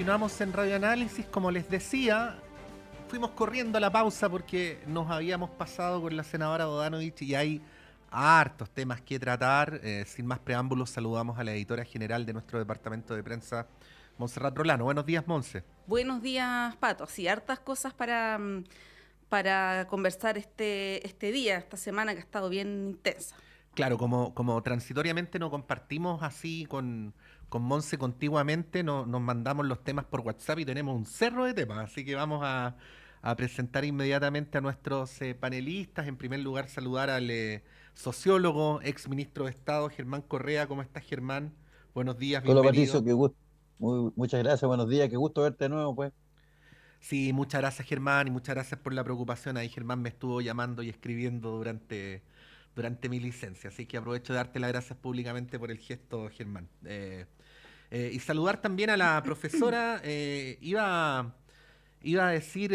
Continuamos en Radio Análisis, como les decía, fuimos corriendo a la pausa porque nos habíamos pasado con la senadora Bodanovich y hay hartos temas que tratar. Sin más preámbulos, saludamos a la editora general de nuestro departamento de prensa, Montserrat Rolano. Buenos días, Monse. Buenos días, Pato. Sí, hartas cosas para conversar este día, esta semana que ha estado bien intensa. Claro, como transitoriamente no compartimos así con Monse contiguamente, nos mandamos los temas por WhatsApp y tenemos un cerro de temas, así que vamos a presentar inmediatamente a nuestros panelistas. En primer lugar, saludar al sociólogo, ex ministro de Estado, Germán Correa. ¿Cómo estás, Germán? Buenos días, Hola Patricio, bienvenido. qué gusto. Muchas gracias, buenos días, qué gusto verte de nuevo, pues. Sí, muchas gracias, Germán, y muchas gracias por la preocupación. Ahí Germán me estuvo llamando y escribiendo durante mi licencia, así que aprovecho de darte las gracias públicamente por el gesto, Germán. Y saludar también a la profesora, iba a decir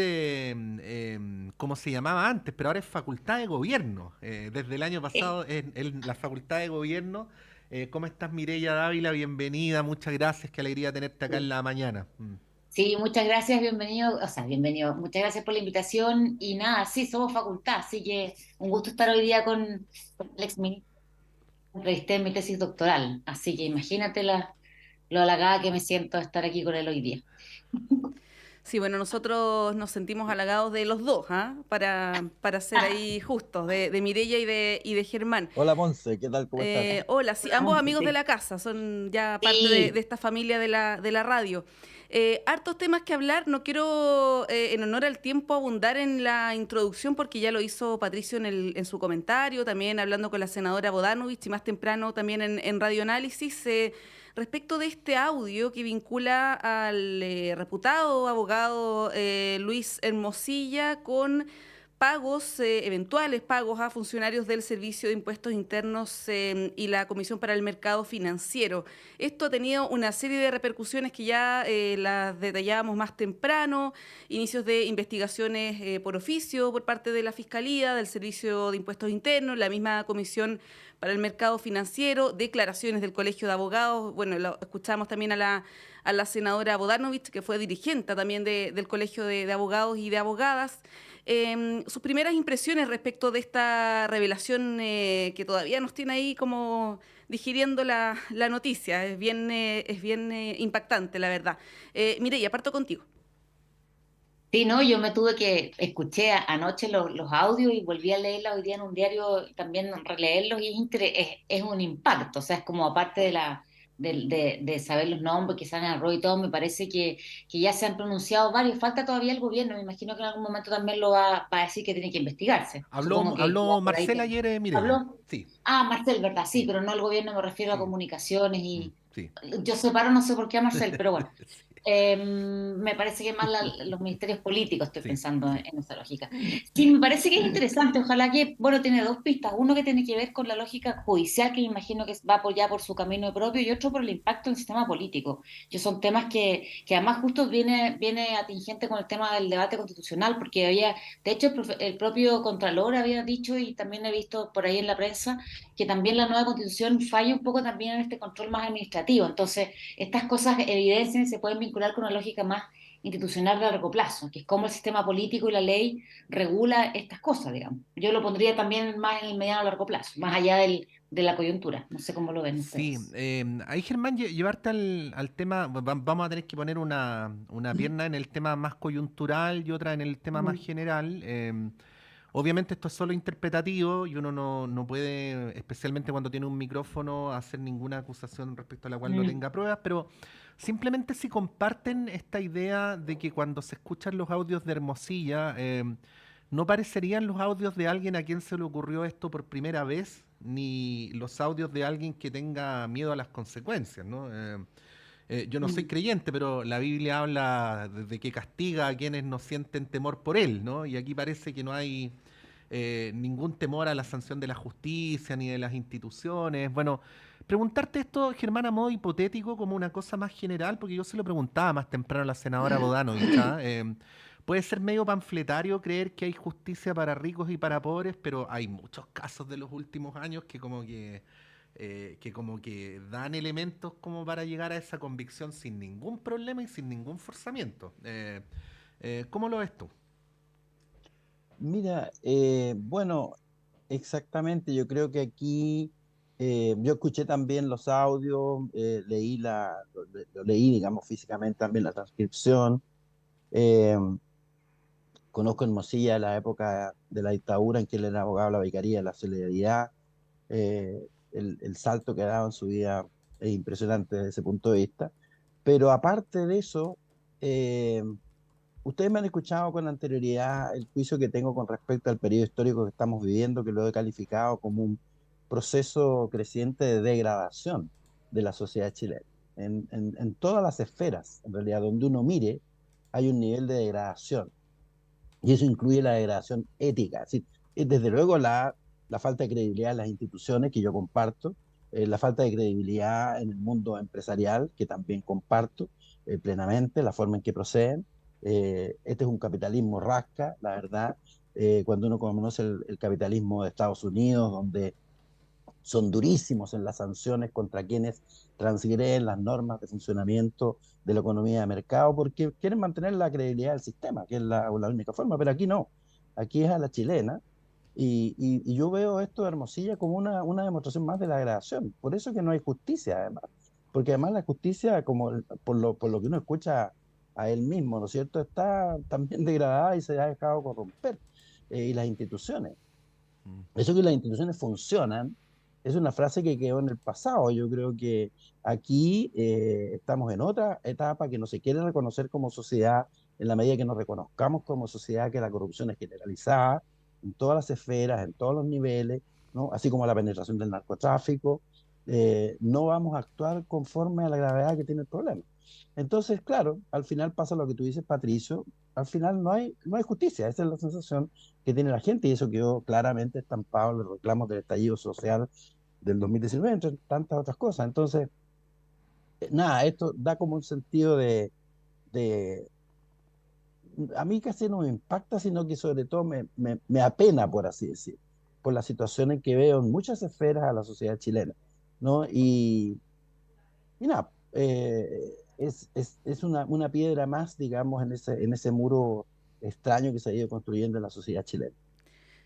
cómo se llamaba antes, pero ahora es Facultad de Gobierno. Desde el año pasado en la Facultad de Gobierno. ¿Cómo estás, Mireya Dávila? Bienvenida, muchas gracias, qué alegría tenerte acá en la mañana. Sí, muchas gracias, bienvenido, o sea, bienvenido, muchas gracias por la invitación y nada, sí, somos facultad, así que un gusto estar hoy día con el exministro, entrevisté en mi tesis doctoral, así que imagínate lo halagada que me siento de estar aquí con él hoy día. Sí, bueno, nosotros nos sentimos halagados de los dos, ¿ah? Para ser ahí justos, de Mireya y de Germán. Hola Monse, ¿qué tal? ¿Cómo estás? Hola, sí, ambos amigos de la casa, son ya parte de Sí, esta familia de la radio. Hartos temas que hablar, no quiero, en honor al tiempo, abundar en la introducción porque ya lo hizo Patricio en su comentario, también hablando con la senadora Bodanovich y más temprano también en Radio Análisis, respecto de este audio que vincula al reputado abogado Luis Hermosilla con pagos, eventuales pagos a funcionarios del Servicio de Impuestos Internos y la Comisión para el Mercado Financiero. Esto ha tenido una serie de repercusiones que ya las detallábamos más temprano, inicios de investigaciones por oficio por parte de la Fiscalía, del Servicio de Impuestos Internos, la misma Comisión para el Mercado Financiero, declaraciones del Colegio de Abogados. Bueno, escuchamos también a la senadora Bodanovich, que fue dirigente también del Colegio de Abogados y de Abogadas. Sus primeras impresiones respecto de esta revelación que todavía nos tiene ahí como digiriendo la noticia. Es bien impactante, la verdad. Mireya, parto contigo. sí, no, yo me tuve que, escuché anoche los audios y volví a leerlos hoy día en un diario, también releerlos y es un impacto, o sea, es como aparte de saber los nombres que salen a y todo, me parece que ya se han pronunciado varios, falta todavía el gobierno, me imagino que en algún momento también va a decir que tiene que investigarse, Habló, supongo que habló ya por ahí Marcela ayer, Mireya. habló. Sí, Ah, Marcel, ¿verdad? Sí, sí, pero no el gobierno, me refiero a sí, comunicaciones y sí. yo separo, no sé por qué a Marcel, pero bueno. Sí, Me parece que más los ministerios políticos, estoy sí, pensando sí. en esa lógica. Sí, me parece que es interesante, ojalá que, bueno, tiene dos pistas, uno que tiene que ver con la lógica judicial, que imagino que va por ya por su camino propio, y otro por el impacto en el sistema político, que son temas que además justo viene atingente con el tema del debate constitucional, porque había, de hecho, el propio Contralor había dicho, y también he visto por ahí en la prensa, que también la nueva constitución falla un poco también en este control más administrativo, entonces estas cosas evidencian y se pueden vincular con una lógica más institucional de largo plazo, que es cómo el sistema político y la ley regula estas cosas, digamos. Yo lo pondría también más en el mediano a largo plazo, más allá de la coyuntura. No sé cómo lo ven Sí, ustedes. ahí Germán, llevarte al tema, vamos a tener que poner una pierna en el tema más coyuntural y otra en el tema más Mm. general. Obviamente esto es solo interpretativo y uno no puede, especialmente cuando tiene un micrófono, hacer ninguna acusación respecto a la cual no Mm. tenga pruebas, pero simplemente si comparten esta idea de que cuando se escuchan los audios de Hermosilla, no parecerían los audios de alguien a quien se le ocurrió esto por primera vez, ni los audios de alguien que tenga miedo a las consecuencias, ¿no? Yo no soy Mm. creyente, pero la Biblia habla de que castiga a quienes no sienten temor por él, ¿no? Y aquí parece que no hay ningún temor a la sanción de la justicia ni de las instituciones. Bueno, preguntarte esto, Germán, a modo hipotético, como una cosa más general, porque yo se lo preguntaba más temprano a la senadora Bodanovich, ¿ah? Puede ser medio panfletario creer que hay justicia para ricos y para pobres, pero hay muchos casos de los últimos años que como que que como que dan elementos como para llegar a esa convicción sin ningún problema y sin ningún forzamiento. ¿Cómo lo ves tú? Mira, bueno, exactamente, yo creo que aquí, yo escuché también los audios, lo leí, digamos, físicamente también la transcripción. eh, Conozco en Mosilla la época de la dictadura en que él era abogado de la Vicaría de la Solidaridad. El salto que ha dado en su vida es impresionante desde ese punto de vista. Pero aparte de eso, eh, ustedes me han escuchado con anterioridad el juicio que tengo con respecto al periodo histórico que estamos viviendo, que lo he calificado como un proceso creciente de degradación de la sociedad chilena. En todas las esferas, en realidad, donde uno mire, hay un nivel de degradación. Y eso incluye la degradación ética. Es decir, desde luego la falta de credibilidad en las instituciones, que yo comparto, la falta de credibilidad en el mundo empresarial, que también comparto plenamente, la forma en que proceden. Este es un capitalismo rasca, la verdad. Cuando uno conoce el capitalismo de Estados Unidos, donde son durísimos en las sanciones contra quienes transgreden las normas de funcionamiento de la economía de mercado porque quieren mantener la credibilidad del sistema, que es la única forma, pero aquí no, aquí es a la chilena. Y yo veo esto de Hermosilla como una demostración más de la degradación. Por eso que no hay justicia, además. Porque además la justicia, por lo que uno escucha a él mismo, ¿no es cierto?, está también degradada y se ha dejado corromper. Y las instituciones. Mm. Eso que las instituciones funcionan es una frase que quedó en el pasado. Yo creo que aquí estamos en otra etapa que no se quiere reconocer como sociedad en la medida que nos reconozcamos como sociedad, que la corrupción es generalizada en todas las esferas, en todos los niveles, ¿no? Así como la penetración del narcotráfico. No vamos a actuar conforme a la gravedad que tiene el problema. Entonces, claro, al final pasa lo que tú dices, Patricio, al final no hay justicia, esa es la sensación que tiene la gente y eso quedó claramente estampado en los reclamos del estallido social del 2019, entre tantas otras cosas. Entonces, nada, esto da como un sentido de a mí casi no me impacta, sino que sobre todo me apena, por así decir, por la situación en que veo en muchas esferas a la sociedad chilena, ¿no? Y nada, es una piedra más, digamos, en ese muro extraño que se ha ido construyendo en la sociedad chilena.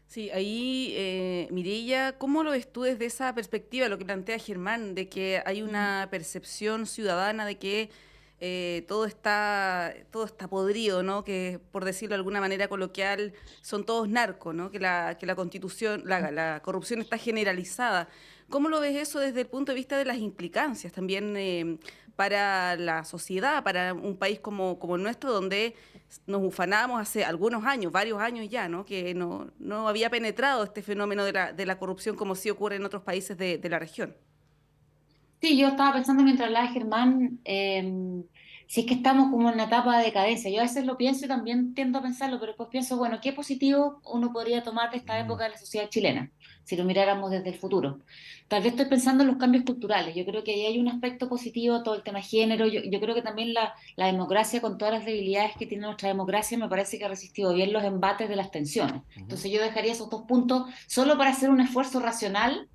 Sí, ahí, Mireia, ¿cómo lo ves tú desde esa perspectiva, lo que plantea Germán, de que hay una percepción ciudadana de que todo está podrido, ¿no? Que, por decirlo de alguna manera coloquial, son todos narcos, ¿no? Que la constitución, la corrupción está generalizada. ¿Cómo lo ves eso desde el punto de vista de las implicancias también para la sociedad, para un país como el nuestro, donde nos ufanábamos hace algunos años, varios años ya, ¿no? Que no había penetrado este fenómeno de la corrupción como sí ocurre en otros países de la región? Sí, yo estaba pensando mientras hablaba Germán, si es que estamos como en una etapa de decadencia. Yo a veces lo pienso y también tiendo a pensarlo, pero después pienso, bueno, ¿qué positivo uno podría tomar de esta Mm. época de la sociedad chilena, si lo miráramos desde el futuro? Tal vez estoy pensando en los cambios culturales. Yo creo que ahí hay un aspecto positivo, todo el tema género. Yo creo que también la democracia, con todas las debilidades que tiene nuestra democracia, me parece que ha resistido bien los embates de las tensiones. Ujú. Entonces yo dejaría esos dos puntos solo para hacer un esfuerzo racional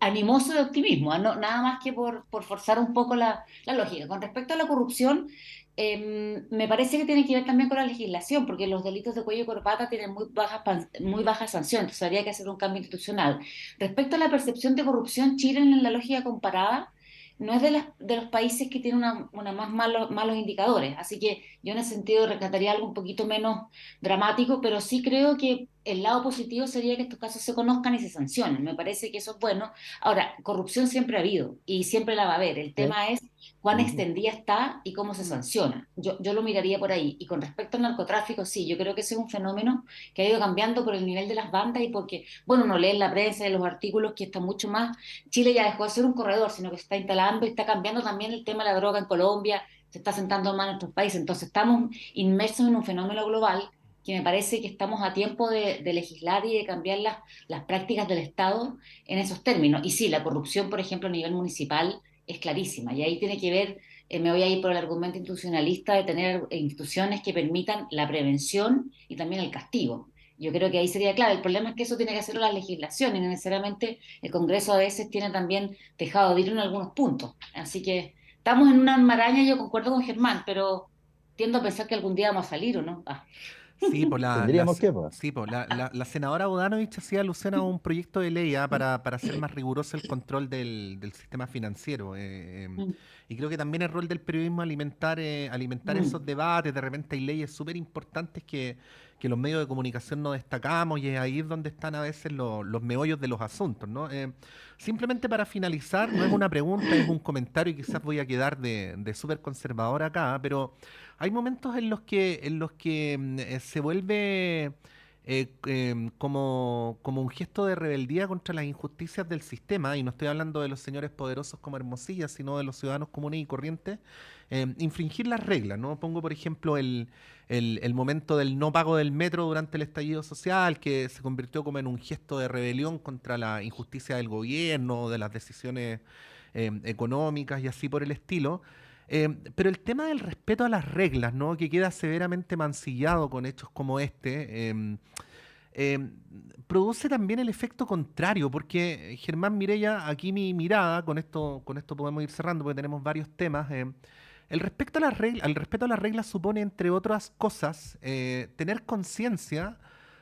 animoso de optimismo, ¿no? Nada más que por forzar un poco la lógica. Con respecto a la corrupción, me parece que tiene que ver también con la legislación, porque los delitos de cuello y corbata tienen muy baja sanción, entonces habría que hacer un cambio institucional. Respecto a la percepción de corrupción, Chile en la lógica comparada no es de los países que tienen una más malos indicadores, así que yo en ese sentido rescataría algo un poquito menos dramático, pero sí creo que el lado positivo sería que estos casos se conozcan y se sancionen. Me parece que eso es bueno. Ahora, corrupción siempre ha habido y siempre la va a haber. El ¿Sí? tema es cuán Ujú. extendida está y cómo se sanciona. Yo lo miraría por ahí. Y con respecto al narcotráfico, sí, yo creo que ese es un fenómeno que ha ido cambiando por el nivel de las bandas y porque, bueno, uno lee en la prensa y en los artículos que está mucho más. Chile ya dejó de ser un corredor, sino que se está instalando y está cambiando también el tema de la droga en Colombia, se está sentando más en nuestros países. Entonces, estamos inmersos en un fenómeno global que me parece que estamos a tiempo de legislar y de cambiar las prácticas del Estado en esos términos. Y sí, la corrupción, por ejemplo, a nivel municipal es clarísima. Y ahí tiene que ver, me voy a ir por el argumento institucionalista de tener instituciones que permitan la prevención y también el castigo. Yo creo que ahí sería clave. El problema es que eso tiene que hacerlo la legislación y no necesariamente el Congreso a veces tiene también dejado de ir en algunos puntos. Así que estamos en una maraña, yo concuerdo con Germán, pero tiendo a pensar que algún día vamos a salir, ¿o no? Ah. Sí, pues Tendríamos que, pues. sí, pues la senadora Bodanovich hacía alusión a un proyecto de ley para hacer más riguroso el control del sistema financiero. Mm, Y creo que también el rol del periodismo alimentar mm. esos debates. De repente hay leyes súper importantes que los medios de comunicación no destacamos y es ahí donde están a veces los meollos de los asuntos, ¿no? Simplemente para finalizar, no es una pregunta, es un comentario y quizás voy a quedar de súper conservador acá, pero hay momentos en los que se vuelve como un gesto de rebeldía contra las injusticias del sistema, y no estoy hablando de los señores poderosos como Hermosilla, sino de los ciudadanos comunes y corrientes, infringir las reglas, ¿no? Pongo, por ejemplo, el momento del no pago del metro durante el estallido social, que se convirtió como en un gesto de rebelión contra la injusticia del gobierno, de las decisiones económicas y así por el estilo. Pero el tema del respeto a las reglas, ¿no? Que queda severamente mancillado con hechos como este, produce también el efecto contrario, porque Germán, Mireya, aquí mi mirada, con esto podemos ir cerrando porque tenemos varios temas. El respeto a las reglas supone, entre otras cosas, tener conciencia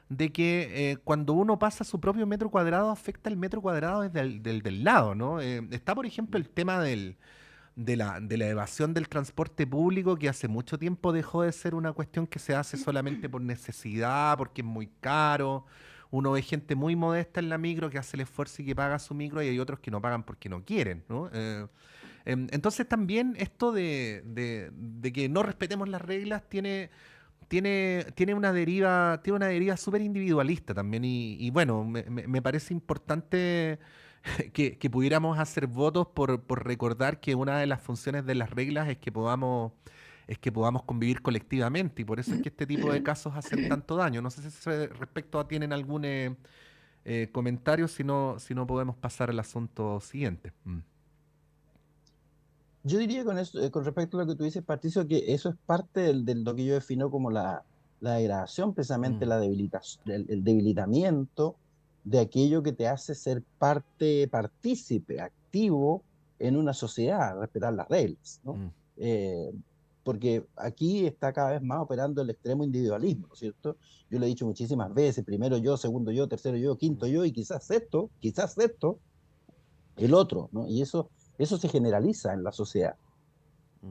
de que cuando uno pasa su propio metro cuadrado, afecta el metro cuadrado desde del lado, ¿no? Está, por ejemplo, el tema de la evasión del transporte público, que hace mucho tiempo dejó de ser una cuestión que se hace solamente por necesidad, porque es muy caro. Uno ve gente muy modesta en la micro que hace el esfuerzo y que paga su micro, y hay otros que no pagan porque no quieren, ¿no? Entonces también esto de que no respetemos las reglas tiene una deriva súper individualista también, y bueno, me parece importante que pudiéramos hacer votos por recordar que una de las funciones de las reglas es que podamos convivir colectivamente, y por eso es que este tipo de casos hacen tanto daño. No sé si respecto a tienen algún comentario, si no podemos pasar al asunto siguiente. Yo diría con eso, con respecto a lo que tú dices, Patricio, que eso es parte de lo que yo defino como la degradación, precisamente Mm, la debilitación, el debilitamiento de aquello que te hace ser partícipe, activo en una sociedad, respetar las reglas, ¿no? mm, Eh, Porque aquí está cada vez más operando el extremo individualismo, ¿no es cierto? Yo lo he dicho muchísimas veces: primero yo, segundo yo, tercero yo, quinto yo, y quizás sexto, el otro, ¿no? Y eso se generaliza en la sociedad.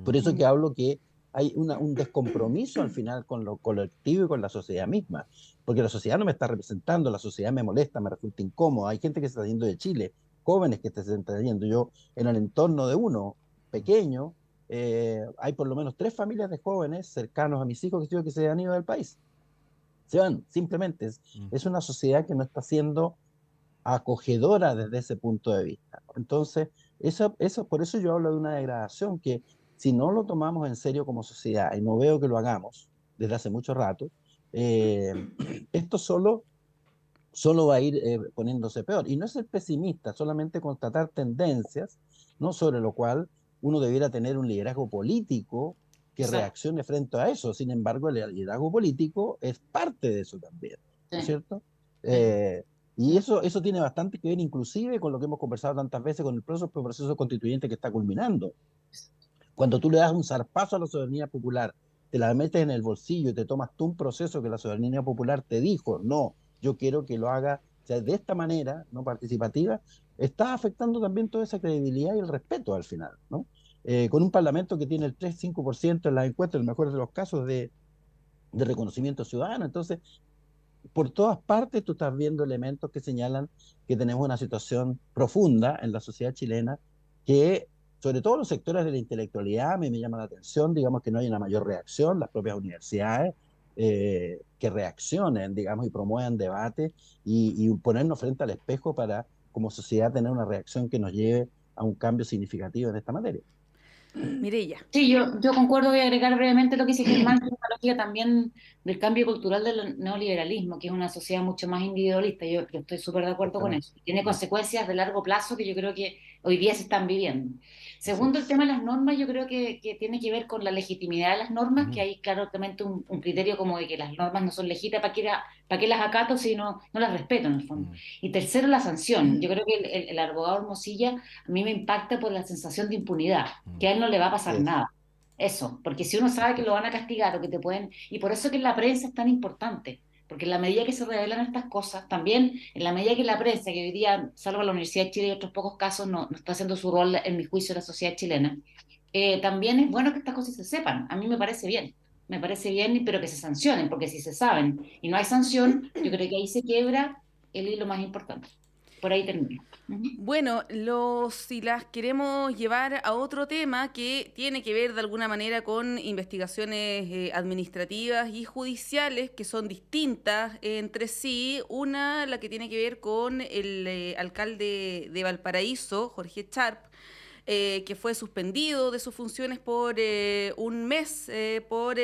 Por mm, eso que hablo que hay un descompromiso al final con lo colectivo y con la sociedad misma, porque la sociedad no me está representando, la sociedad me molesta, me resulta incómodo. Hay gente que se está yendo de Chile, jóvenes que se están yendo. Yo, en el entorno de uno pequeño, hay por lo menos 3 familias de jóvenes cercanos a mis hijos que se han ido del país. Se van, simplemente. mm, Es una sociedad que no está siendo acogedora desde ese punto de vista. Entonces, por eso yo hablo de una degradación que, si no lo tomamos en serio como sociedad, y no veo que lo hagamos desde hace mucho rato, eh, esto solo va a ir poniéndose peor. Y no es ser pesimista, solamente constatar tendencias, ¿no? Sobre lo cual uno debiera tener un liderazgo político que Exacto. reaccione frente a eso. Sin embargo, el liderazgo político es parte de eso también, ¿no es Sí, cierto? sí. Eh, y eso tiene bastante que ver inclusive con lo que hemos conversado tantas veces, con el proceso constituyente que está culminando. Cuando tú le das un zarpazo a la soberanía popular, te la metes en el bolsillo y te tomas tú un proceso que la soberanía popular te dijo: no, yo quiero que lo haga, o sea, de esta manera, no participativa, está afectando también toda esa credibilidad y el respeto al final, ¿no? Con un parlamento que tiene el 3-5% en las encuestas, en el mejor de los casos, de reconocimiento ciudadano. Entonces, por todas partes tú estás viendo elementos que señalan que tenemos una situación profunda en la sociedad chilena, que, sobre todo los sectores de la intelectualidad, me llama la atención, digamos, que no hay una mayor reacción, las propias universidades que reaccionen, digamos, y promuevan debate, y ponernos frente al espejo para, como sociedad, tener una reacción que nos lleve a un cambio significativo en esta materia. Mireya. Sí, yo concuerdo, voy a agregar brevemente lo que dice Germán, que es una lógica también del cambio cultural del neoliberalismo, que es una sociedad mucho más individualista. Yo estoy súper de acuerdo con Exactamente. eso. Tiene consecuencias de largo plazo que yo creo que hoy día se están viviendo. Así Segundo, el es. tema de las normas, yo creo que tiene que ver con la legitimidad de las normas, que Ujú. hay claramente un criterio como de que las normas no son legítimas, ¿para qué las acato si no las respeto en el fondo? Mm. Y tercero, la sanción. Yo creo que el abogado Hermosilla a mí me impacta por la sensación de impunidad, que Mm. a él no le va a Así pasar es. nada. Eso, porque si uno sabe Así que lo es. van a castigar o que te pueden... Y por eso que la prensa es tan importante, porque en la medida que se revelan estas cosas, también en la medida que la prensa, que hoy día, salvo la Universidad de Chile y otros pocos casos, no está haciendo su rol, en mi juicio, la sociedad chilena, también es bueno que estas cosas se sepan. A mí me parece bien, pero que se sancionen, porque si se saben y no hay sanción, yo creo que ahí se quiebra el hilo más importante. Por ahí termino. Ujú. Bueno, si las queremos llevar a otro tema que tiene que ver de alguna manera con investigaciones administrativas y judiciales que son distintas entre sí. Una, la que tiene que ver con el alcalde de Valparaíso, Jorge Charp, que fue suspendido de sus funciones por un mes por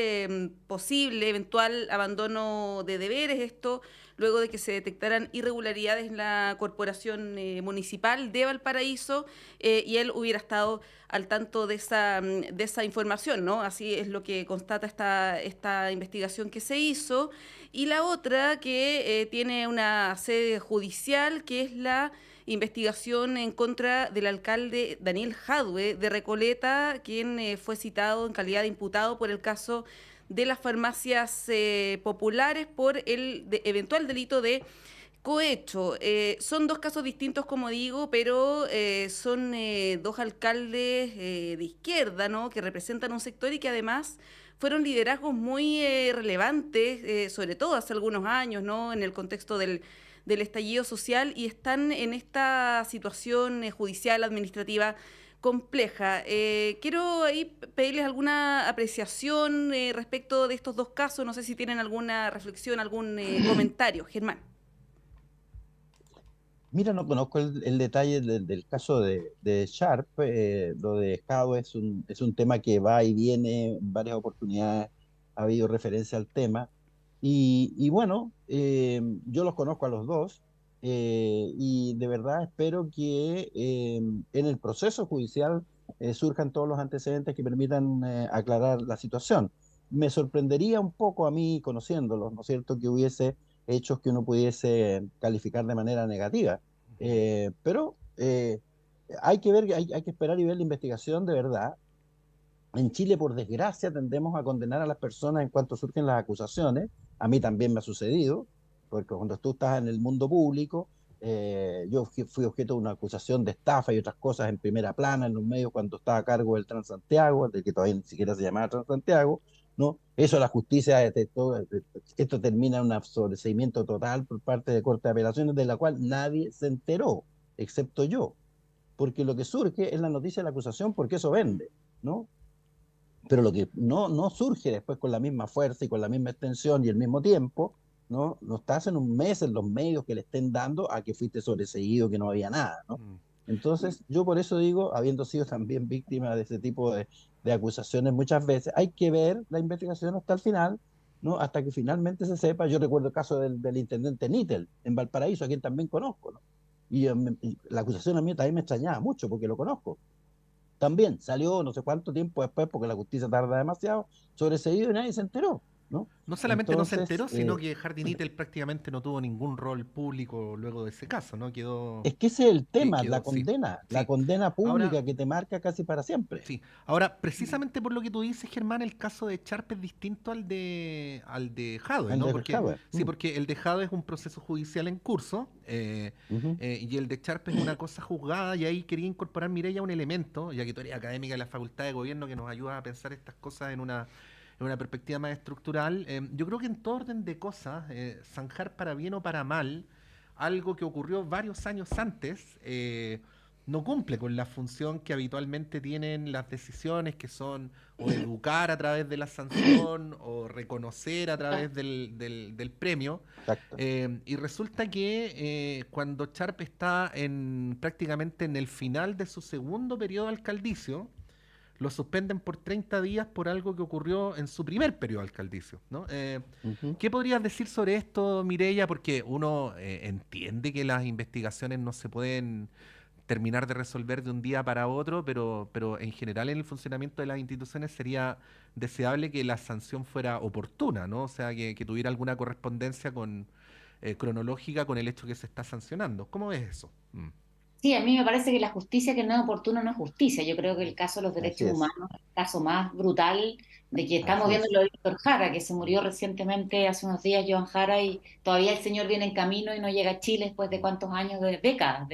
posible, eventual abandono de deberes. Esto luego de que se detectaran irregularidades en la corporación municipal de Valparaíso y él hubiera estado al tanto de esa información, ¿no? Así es lo que constata esta investigación que se hizo. Y la otra que tiene una sede judicial, que es la investigación en contra del alcalde Daniel Jadwe de Recoleta, quien fue citado en calidad de imputado por el caso de las farmacias populares por el eventual delito de cohecho. Son dos casos distintos, como digo, pero son dos alcaldes de izquierda, ¿no? Que representan un sector y que además fueron liderazgos muy relevantes, sobre todo hace algunos años, ¿no? En el contexto del estallido social y están en esta situación judicial, administrativa compleja. Quiero ahí pedirles alguna apreciación respecto de estos dos casos. No sé si tienen alguna reflexión, algún comentario. Germán. Mira, no conozco el detalle del caso de Sharp. Lo de Jado es un tema que va y viene en varias oportunidades. Ha habido referencia al tema. Y bueno, yo los conozco a los dos y de verdad espero que en el proceso judicial surjan todos los antecedentes que permitan aclarar la situación. Me sorprendería un poco a mí, conociéndolos, ¿no es cierto?, que hubiese hechos que uno pudiese calificar de manera negativa. Pero hay que ver, hay que esperar y ver la investigación de verdad. En Chile, por desgracia, tendemos a condenar a las personas en cuanto surgen las acusaciones. A mí también me ha sucedido, porque cuando tú estás en el mundo público, yo fui objeto de una acusación de estafa y otras cosas en primera plana en los medios cuando estaba a cargo del Transantiago, del que todavía ni siquiera se llamaba Transantiago, ¿no? Eso la justicia detectó, esto termina en un sobreseimiento total por parte de Corte de Apelaciones, de la cual nadie se enteró, excepto yo, porque lo que surge es la noticia de la acusación, porque eso vende, ¿no? Pero lo que no surge después con la misma fuerza y con la misma extensión y el mismo tiempo, no estás en un mes en los medios que le estén dando a que fuiste sobreseído, que no había nada, ¿no? Mm. Entonces, yo por eso digo, habiendo sido también víctima de ese tipo de acusaciones muchas veces, hay que ver la investigación hasta el final, ¿no? Hasta que finalmente se sepa. Yo recuerdo el caso del intendente Nittel en Valparaíso, a quien también conozco, ¿no? Y la acusación a mí también me extrañaba mucho porque lo conozco. También salió no sé cuánto tiempo después, porque la justicia tarda demasiado, sobreseído y nadie se enteró, ¿no? No solamente no se Entonces, enteró, sino que Jardinittel prácticamente no tuvo ningún rol público luego de ese caso, ¿no? es que ese es el tema, Sí, la sí. condena Ahora, pública que te marca casi para siempre. sí. Ahora, precisamente por lo que tú dices, Germán, el caso de Charp es distinto al de Jadwe, El ¿no? de Porque, Howard. sí, porque el de Jadwe es un proceso judicial en curso, Ujú. y el de Charp es una cosa juzgada, y ahí quería incorporar, Mireya, un elemento, ya que tú eres académica de la Facultad de Gobierno, que nos ayuda a pensar estas cosas en una perspectiva más estructural. Yo creo que en todo orden de cosas, zanjar para bien o para mal, algo que ocurrió varios años antes, no cumple con la función que habitualmente tienen las decisiones, que son o educar a través de la sanción o reconocer a través del premio. Exacto. Y resulta que cuando Sharp está prácticamente en el final de su segundo periodo alcaldicio, lo suspenden por 30 días por algo que ocurrió en su primer periodo alcaldicio, ¿no? Ujú. ¿Qué podrías decir sobre esto, Mireya? Porque uno entiende que las investigaciones no se pueden terminar de resolver de un día para otro, pero en general en el funcionamiento de las instituciones sería deseable que la sanción fuera oportuna, ¿no? O sea, que tuviera alguna correspondencia cronológica con el hecho que se está sancionando. ¿Cómo ves eso? Mm. Sí, a mí me parece que la justicia que no es oportuna no es justicia. Yo creo que el caso de los Así derechos es, humanos es el caso más brutal de que estamos así viendo es. lo de Víctor Jara, que se murió recientemente, hace unos días, Joan Jara, y todavía el señor viene en camino y no llega a Chile después de cuántos años, de décadas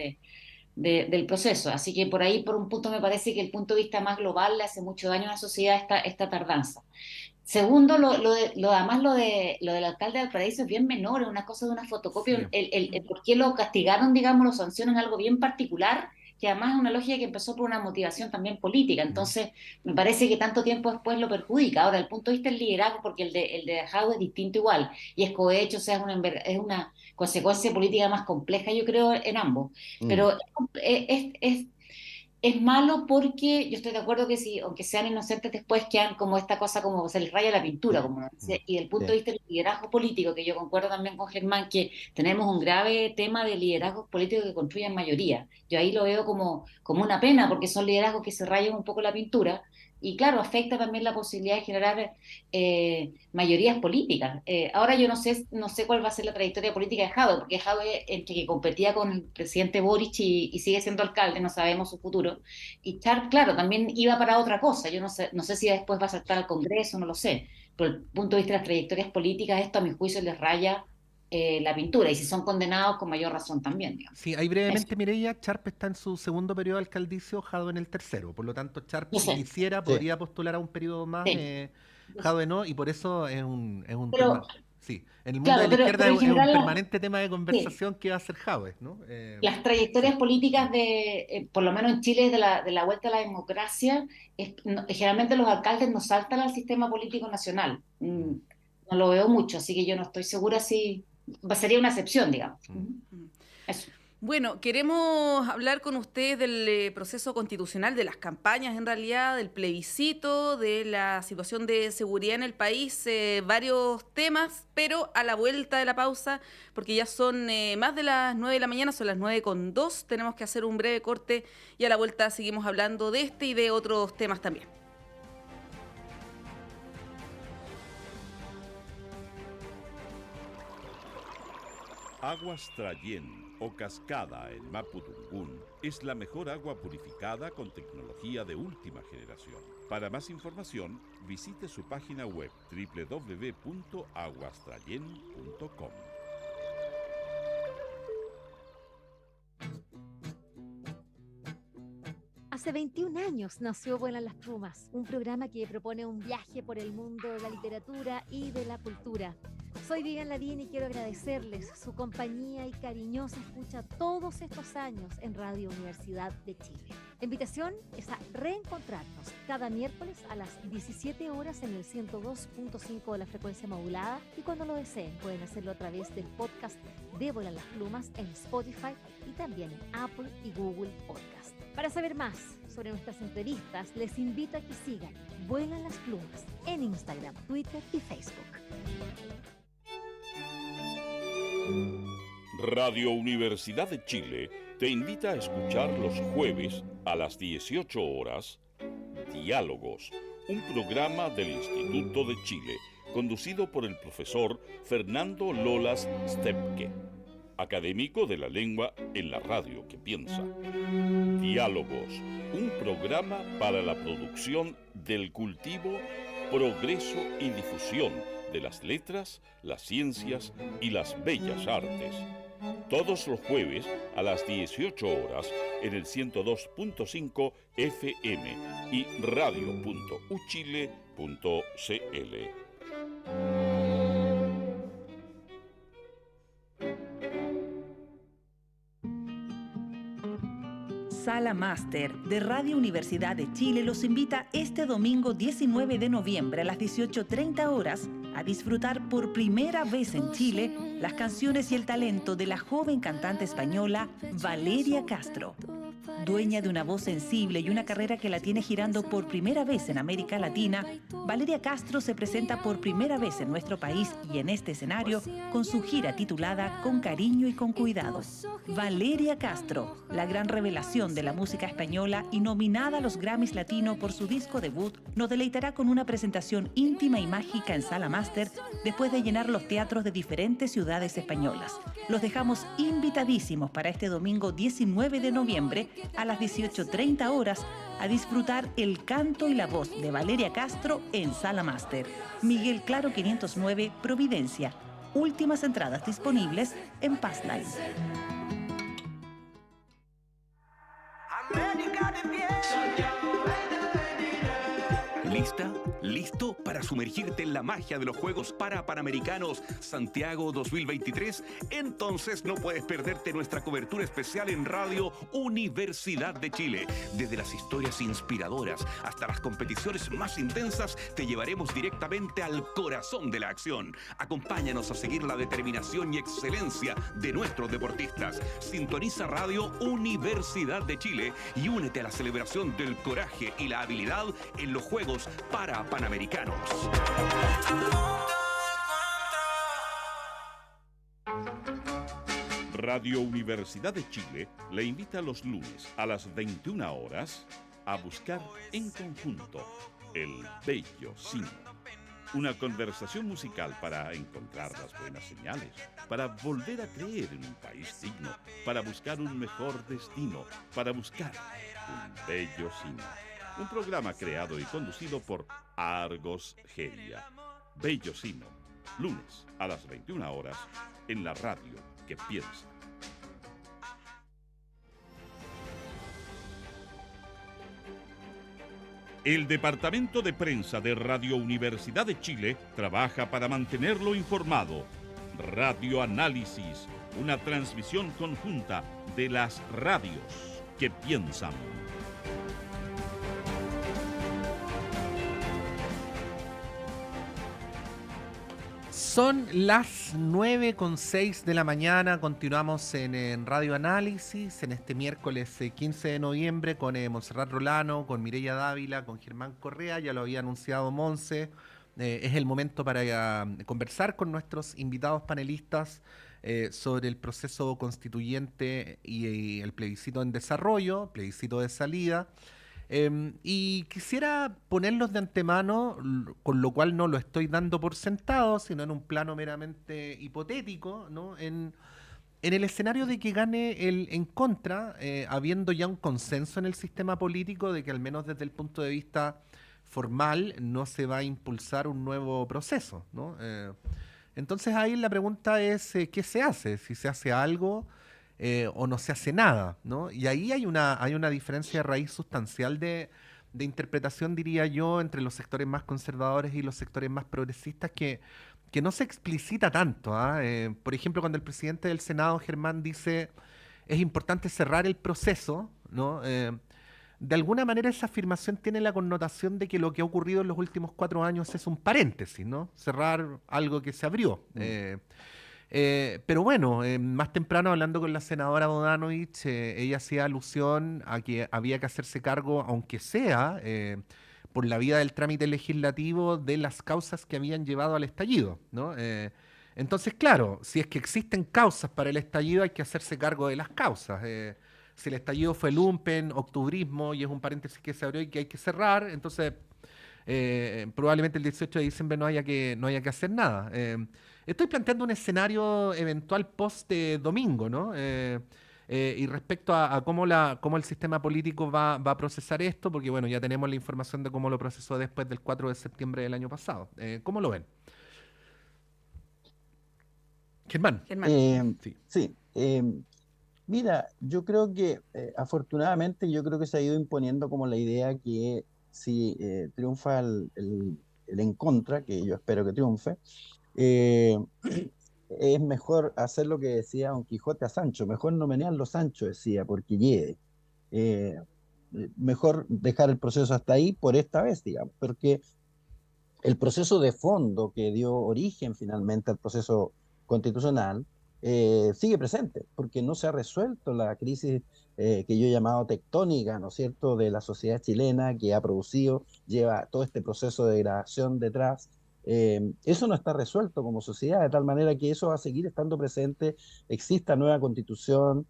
del proceso. Así que por ahí, por un punto, me parece que el punto de vista más global le hace mucho daño a la sociedad esta tardanza. Segundo, además lo del alcalde de Valparaíso es bien menor, es una cosa de una fotocopia. Sí. El por qué lo castigaron, digamos, lo sancionan es algo bien particular, que además es una lógica que empezó por una motivación también política. Mm. Entonces, me parece que tanto tiempo después lo perjudica. Ahora, el punto de vista del liderazgo, porque el de Dajado es distinto igual, y es cohecho, o sea, es una consecuencia política más compleja, yo creo, en ambos. Mm, Pero es malo porque yo estoy de acuerdo que si, aunque sean inocentes, después quedan como esta cosa, como se les raya la pintura, como uno Mm. dice. Y del punto sí. de vista del liderazgo político, que yo concuerdo también con Germán, que tenemos un grave tema de liderazgos políticos que construyen mayoría. Yo ahí lo veo como una pena, porque son liderazgos que se rayan un poco la pintura. Y claro, afecta también la posibilidad de generar mayorías políticas. Ahora yo no sé cuál va a ser la trayectoria política de Jadwe, porque Jadwe, entre que competía con el presidente Boric y sigue siendo alcalde, no sabemos su futuro. Y Char, claro, también iba para otra cosa. Yo no sé si después va a saltar al Congreso, no lo sé. Pero el punto de vista de las trayectorias políticas, esto a mi juicio les raya la pintura. Y si son condenados, con mayor razón también, digamos. Sí, ahí Eso, brevemente, Mireya, Charp está en su segundo periodo alcaldicio, Jadwe en el tercero. Por lo tanto, Charp, yo si sé, quisiera, Sí. podría postular a un periodo más, sí. Yo sé. Jadwe no, y por eso es un Pero, sí, en el mundo claro, de la pero, izquierda pero en es un general, permanente tema de sí. conversación que va a ser Jadwe, ¿no? Las Sí. trayectorias políticas por lo menos en Chile, de la vuelta a la democracia, generalmente los alcaldes no saltan al sistema político nacional. Mm, No lo veo mucho, así que yo no estoy segura si sería una excepción, digamos. mm. Eso. Bueno, queremos hablar con ustedes del proceso constitucional, de las campañas en realidad, del plebiscito, de la situación de seguridad en el país, varios temas, pero a la vuelta de la pausa, porque ya son más de las 9 de la mañana, son las 9:02, tenemos que hacer un breve corte y a la vuelta seguimos hablando de este y de otros temas también. Aguas Trayén o Cascada en Mapudungún es la mejor agua purificada con tecnología de última generación. Para más información, visite su página web www.aguastrayen.com. Hace 21 años nació Vuelan las Plumas, un programa que propone un viaje por el mundo de la literatura y de la cultura. Soy Vivian Lavín y quiero agradecerles su compañía y cariñosa escucha todos estos años en Radio Universidad de Chile. La invitación es a reencontrarnos cada miércoles a las 17 horas en el 102.5 de la frecuencia modulada y cuando lo deseen pueden hacerlo a través del podcast de Vuelan las Plumas en Spotify y también en Apple y Google Podcast. Para saber más sobre nuestras entrevistas, les invito a que sigan Vuelan las Plumas en Instagram, Twitter y Facebook. Radio Universidad de Chile te invita a escuchar los jueves a las 18 horas Diálogos, un programa del Instituto de Chile, conducido por el profesor Fernando Lolas Stepke, académico de la lengua en la radio que piensa. Diálogos, un programa para la producción del cultivo, progreso y difusión de las letras, las ciencias y las bellas artes. Todos los jueves a las 18 horas en el 102.5 FM y radio.uchile.cl. Sala Máster de Radio Universidad de Chile los invita este domingo 19 de noviembre a las 18:30 horas a disfrutar por primera vez en Chile las canciones y el talento de la joven cantante española Valeria Castro. Dueña de una voz sensible y una carrera que la tiene girando por primera vez en América Latina, Valeria Castro se presenta por primera vez en nuestro país y en este escenario con su gira titulada Con cariño y con cuidado. Valeria Castro, la gran revelación de la música española y nominada a los Grammys Latino por su disco debut, nos deleitará con una presentación íntima y mágica en Sala Máster después de llenar los teatros de diferentes ciudades españolas. Los dejamos invitadísimos para este domingo 19 de noviembre a las 18:30 horas a disfrutar el canto y la voz de Valeria Castro en Sala Máster. Miguel Claro 509, Providencia. Últimas entradas disponibles en Passline. ¿Lista? ¿Listo para sumergirte en la magia de los Juegos Panamericanos Santiago 2023? Entonces no puedes perderte nuestra cobertura especial en Radio Universidad de Chile. Desde las historias inspiradoras hasta las competiciones más intensas, te llevaremos directamente al corazón de la acción. Acompáñanos a seguir la determinación y excelencia de nuestros deportistas. Sintoniza Radio Universidad de Chile y únete a la celebración del coraje y la habilidad en los Juegos Panamericanos. Radio Universidad de Chile le invita los lunes a las 21 horas a buscar en conjunto el Bello Cine. Una conversación musical para encontrar las buenas señales, para volver a creer en un país digno, para buscar un mejor destino, para buscar un bello cine. Un programa creado y conducido por Argos Geria. Bello Cine, lunes a las 21 horas en la radio que piensa. El Departamento de Prensa de Radio Universidad de Chile trabaja para mantenerlo informado. Radio Análisis, una transmisión conjunta de las radios que piensan. Son las 9:06 de la mañana, continuamos en Radio Análisis, en este miércoles 15 de noviembre con Montserrat Rolano, con Mireya Dávila, con Germán Correa, ya lo había anunciado Monse. Es el momento para conversar con nuestros invitados panelistas sobre el proceso constituyente y el plebiscito en desarrollo, plebiscito de salida. Y quisiera ponerlos de antemano, con lo cual no lo estoy dando por sentado, sino en un plano meramente hipotético, ¿no? En el escenario de que gane el en contra, habiendo ya un consenso en el sistema político de que al menos desde el punto de vista formal no se va a impulsar un nuevo proceso, ¿no? Entonces ahí la pregunta es, ¿qué se hace? Si se hace algo o no se hace nada, ¿no? Y ahí hay una diferencia de raíz sustancial de interpretación, diría yo, entre los sectores más conservadores y los sectores más progresistas que no se explicita tanto, ¿ah? Por ejemplo, cuando el presidente del Senado, Germán, dice es importante cerrar el proceso, ¿no? De alguna manera esa afirmación tiene la connotación de que lo que ha ocurrido en los últimos 4 años es un paréntesis, ¿no? Cerrar algo que se abrió. Pero bueno, más temprano hablando con la senadora Bodanovich, ella hacía alusión a que había que hacerse cargo, aunque sea por la vía del trámite legislativo, de las causas que habían llevado al estallido, ¿no? Entonces, claro, si es que existen causas para el estallido, hay que hacerse cargo de las causas. Si el estallido fue lumpen, octubrismo, y es un paréntesis que se abrió y que hay que cerrar, entonces probablemente el 18 de diciembre no haya que hacer nada. Estoy planteando un escenario eventual post-domingo, ¿no? Y respecto a cómo el sistema político va a procesar esto, porque bueno, ya tenemos la información de cómo lo procesó después del 4 de septiembre del año pasado. ¿Cómo lo ven? Germán. Sí. Mira, yo creo que afortunadamente yo creo que se ha ido imponiendo como la idea que si triunfa el en contra, que yo espero que triunfe, es mejor hacer lo que decía Don Quijote a Sancho, mejor no menearlo Sancho, decía, porque llegue. Mejor dejar el proceso hasta ahí por esta vez, digamos, porque el proceso de fondo que dio origen finalmente al proceso constitucional sigue presente, porque no se ha resuelto la crisis que yo he llamado tectónica, ¿no es cierto?, de la sociedad chilena que ha producido, lleva todo este proceso de degradación detrás. Eso no está resuelto como sociedad, de tal manera que eso va a seguir estando presente, exista nueva constitución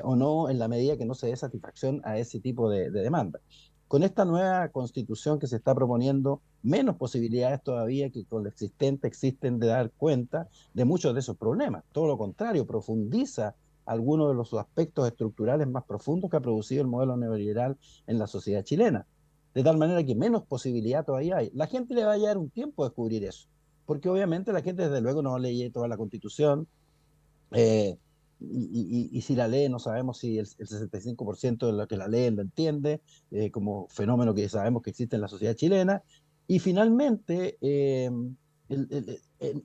o no, en la medida que no se dé satisfacción a ese tipo de demanda. Con esta nueva constitución que se está proponiendo, menos posibilidades todavía que con la existente existen de dar cuenta de muchos de esos problemas. Todo lo contrario, profundiza algunos de los aspectos estructurales más profundos que ha producido el modelo neoliberal en la sociedad chilena. De tal manera que menos posibilidad todavía hay. La gente le va a llevar un tiempo a descubrir eso, porque obviamente la gente desde luego no lee toda la Constitución, y si la lee no sabemos si el 65% de los que la leen lo entiende, como fenómeno que sabemos que existe en la sociedad chilena, y finalmente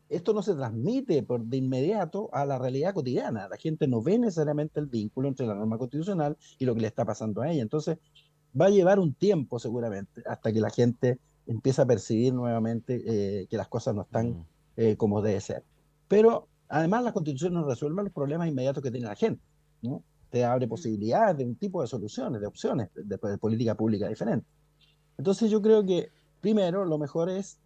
esto no se transmite de inmediato a la realidad cotidiana. La gente no ve necesariamente el vínculo entre la norma constitucional y lo que le está pasando a ella. Entonces, va a llevar un tiempo seguramente hasta que la gente empiece a percibir nuevamente que las cosas no están como debe ser. Pero además la Constitución no resuelve los problemas inmediatos que tiene la gente, ¿no? Te abre posibilidades de un tipo de soluciones, de opciones de política pública diferente. Entonces yo creo que primero lo mejor es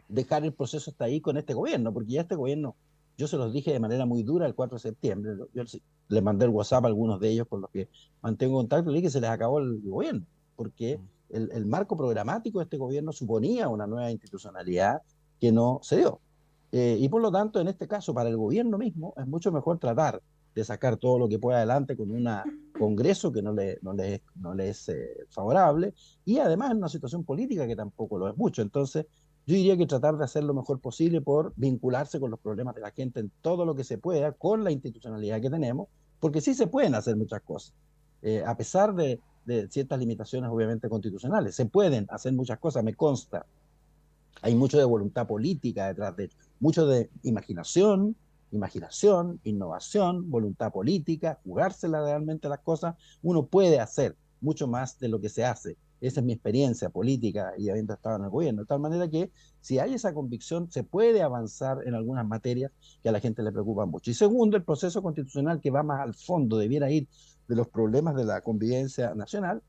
dejar el proceso hasta ahí con este gobierno, porque ya este gobierno, yo se los dije de manera muy dura el 4 de septiembre, yo les mandé el WhatsApp a algunos de ellos con los que mantengo contacto, y dije que se les acabó el gobierno, porque el marco programático de este gobierno suponía una nueva institucionalidad que no se dio. Y por lo tanto, en este caso, para el gobierno mismo, es mucho mejor tratar de sacar todo lo que pueda adelante con un Congreso que no le es favorable, y además en una situación política que tampoco lo es mucho. Entonces, yo diría que tratar de hacer lo mejor posible por vincularse con los problemas de la gente en todo lo que se pueda, con la institucionalidad que tenemos, porque sí se pueden hacer muchas cosas. A pesar de ciertas limitaciones, obviamente, constitucionales, se pueden hacer muchas cosas, me consta. Hay mucho de voluntad política detrás de ello, mucho de imaginación, innovación, voluntad política, jugársela realmente las cosas. Uno puede hacer mucho más de lo que se hace. Esa es mi experiencia política y habiendo estado en el gobierno. De tal manera que si hay esa convicción, se puede avanzar en algunas materias que a la gente le preocupan mucho. Y segundo, el proceso constitucional que va más al fondo, debiera ir de los problemas de la convivencia nacional,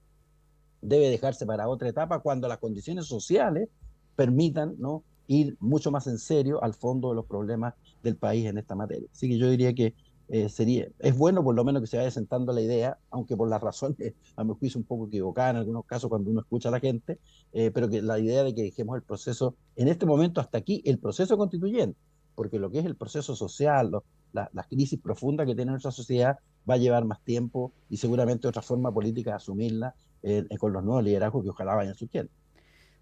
debe dejarse para otra etapa cuando las condiciones sociales permitan, ¿no?, ir mucho más en serio al fondo de los problemas del país en esta materia. Así que yo diría que es bueno por lo menos que se vaya sentando la idea, aunque por las razones, a mi juicio, un poco equivocada en algunos casos cuando uno escucha a la gente, pero que la idea de que dejemos el proceso, en este momento hasta aquí, el proceso constituyente, porque lo que es el proceso social, las crisis profundas que tiene nuestra sociedad, va a llevar más tiempo y seguramente otra forma política de asumirla con los nuevos liderazgos que ojalá vayan surgiendo.